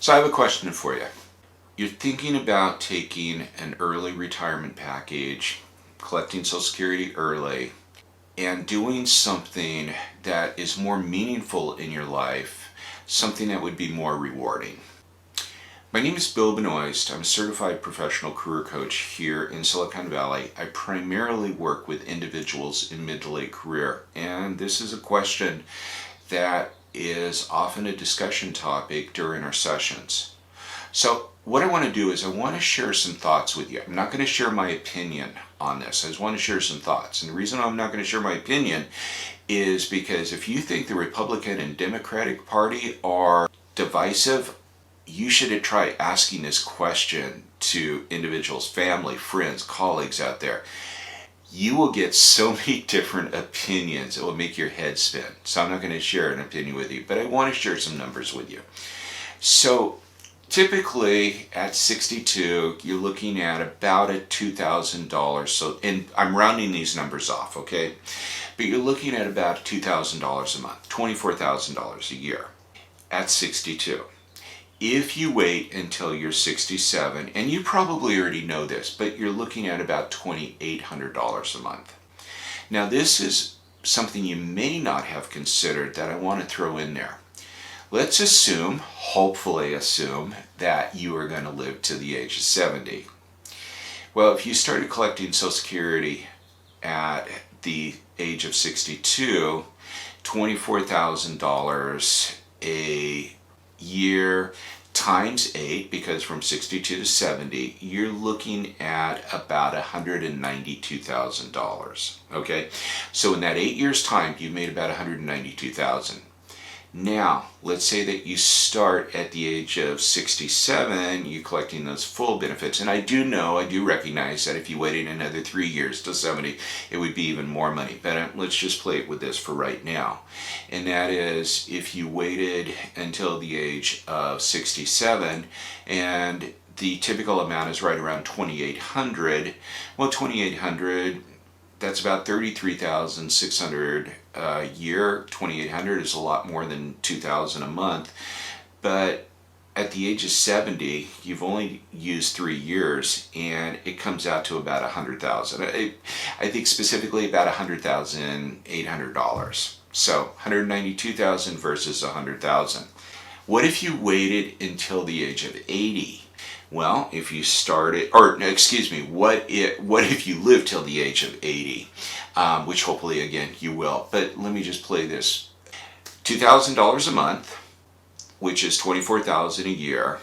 So I have a question for you. You're thinking about taking an early retirement package, collecting Social Security early, and doing something that is more meaningful in your life, something that would be more rewarding. My name is Bill Benoist. I'm a certified professional career coach here in Silicon Valley. I primarily work with individuals in mid to late career, and this is a question that is often a discussion topic during our sessions. So what I want to do is I want to share some thoughts with you. I'm not going to share my opinion on this. I just want to share some thoughts. And the reason I'm not going to share my opinion is because if you think the Republican and Democratic Party are divisive, you should try asking this question to individuals, family, friends, colleagues out there. You will get so many different opinions. It will make your head spin. So I'm not going to share an opinion with you, but I want to share some numbers with you. So typically at 62, you're looking at about a $2,000. So, and I'm rounding these numbers off, okay? But you're looking at about $2,000 a month, $24,000 a year at 62. If you wait until you're 67, and you probably already know this, but you're looking at about $2,800 a month. Now this is something you may not have considered that I want to throw in there. Let's assume, hopefully assume, that you are going to live to the age of 70. Well, if you started collecting Social Security at the age of 62, $24,000 a year times 8, because from 62 to 70, you're looking at about $192,000. Okay, so in that 8 years time, you made about $192,000. Now, let's say that you start at the age of 67, you're collecting those full benefits. And I do recognize that if you waited another 3 years to 70, it would be even more money. But let's just play it with this for right now. And that is, if you waited until the age of 67, and the typical amount is right around $2,800, well, $2,800, that's about $33,600 a year. $2,800 is a lot more than $2,000 a month. But at the age of 70, you've only used 3 years, and it comes out to about $100,000. I think specifically about $100,800. So $192,000 versus $100,000. What if you waited until the age of 80? Well, if you started, or excuse me, what if you live till the age of 80, which hopefully, again, you will. But let me just play this. $2,000 a month, which is $24,000 a year,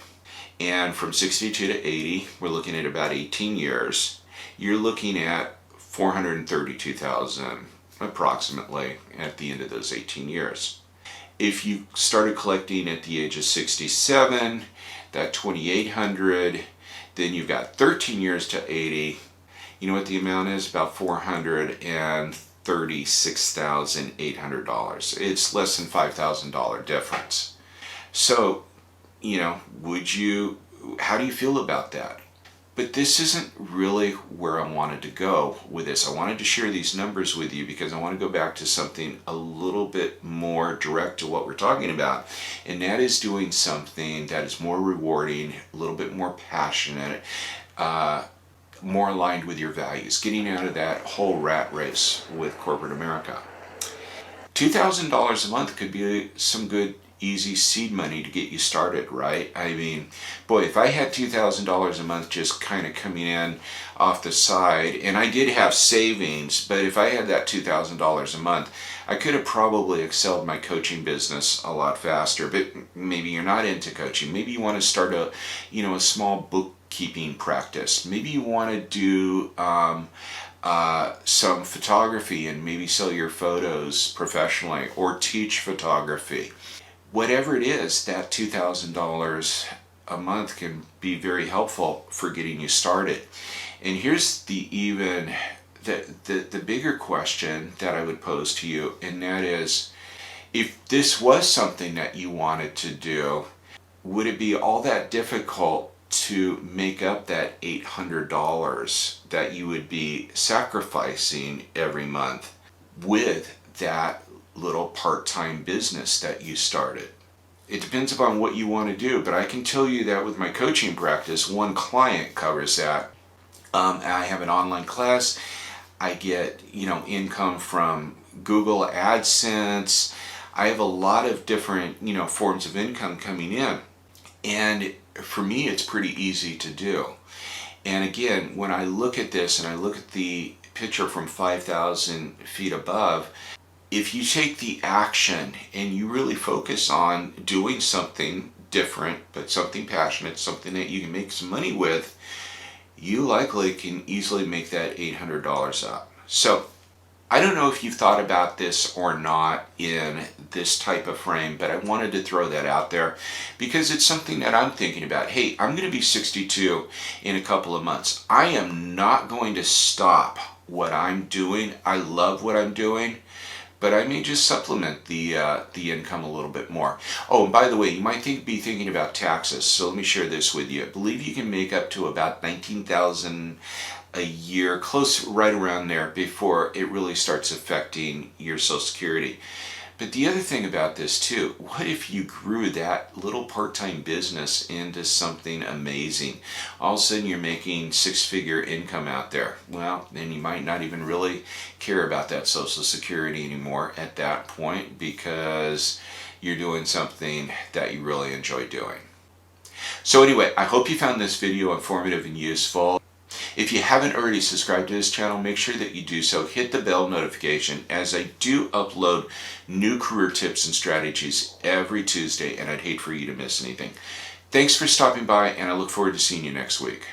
and from 62 to 80, we're looking at about 18 years. You're looking at $432,000 approximately at the end of those 18 years. If you started collecting at the age of 67, that $2,800, then you've got 13 years to 80. You know what the amount is? About $436,800. It's less than $5,000 difference. So, how do you feel about that? But this isn't really where I wanted to go with this. I wanted to share these numbers with you because I want to go back to something a little bit more direct to what we're talking about. And that is doing something that is more rewarding, a little bit more passionate, more aligned with your values, getting out of that whole rat race with corporate America. $2,000 a month could be some good easy seed money to get you started, right? I mean, boy, if I had $2,000 a month just kind of coming in off the side, and I did have savings, but if I had that $2,000 a month, I could have probably excelled my coaching business a lot faster. But maybe you're not into coaching. Maybe you want to start a small bookkeeping practice. Maybe you want to do some photography and maybe sell your photos professionally, or teach photography. Whatever it is, that $2,000 a month can be very helpful for getting you started. And here's the bigger question that I would pose to you, and that is, if this was something that you wanted to do, would it be all that difficult to make up that $800 that you would be sacrificing every month with that little part-time business that you started? It depends upon what you want to do, but I can tell you that with my coaching practice, one client covers that. I have an online class. I get, income from Google AdSense. I have a lot of different, forms of income coming in. And for me, it's pretty easy to do. And again, when I look at this and I look at the picture from 5,000 feet above, if you take the action and you really focus on doing something different, but something passionate, something that you can make some money with, you likely can easily make that $800 up. So I don't know if you've thought about this or not in this type of frame, but I wanted to throw that out there because it's something that I'm thinking about. Hey, I'm going to be 62 in a couple of months. I am not going to stop what I'm doing. I love what I'm doing, but I may just supplement the income a little bit more. Oh, and by the way, you might be thinking about taxes. So let me share this with you. I believe you can make up to about $19,000 a year, close right around there, before it really starts affecting your Social Security. But the other thing about this too, what if you grew that little part-time business into something amazing? All of a sudden you're making six-figure income out there. Well, then you might not even really care about that Social Security anymore at that point because you're doing something that you really enjoy doing. So anyway, I hope you found this video informative and useful. If you haven't already subscribed to this channel, make sure that you do so. Hit the bell notification as I do upload new career tips and strategies every Tuesday, and I'd hate for you to miss anything. Thanks for stopping by, and I look forward to seeing you next week.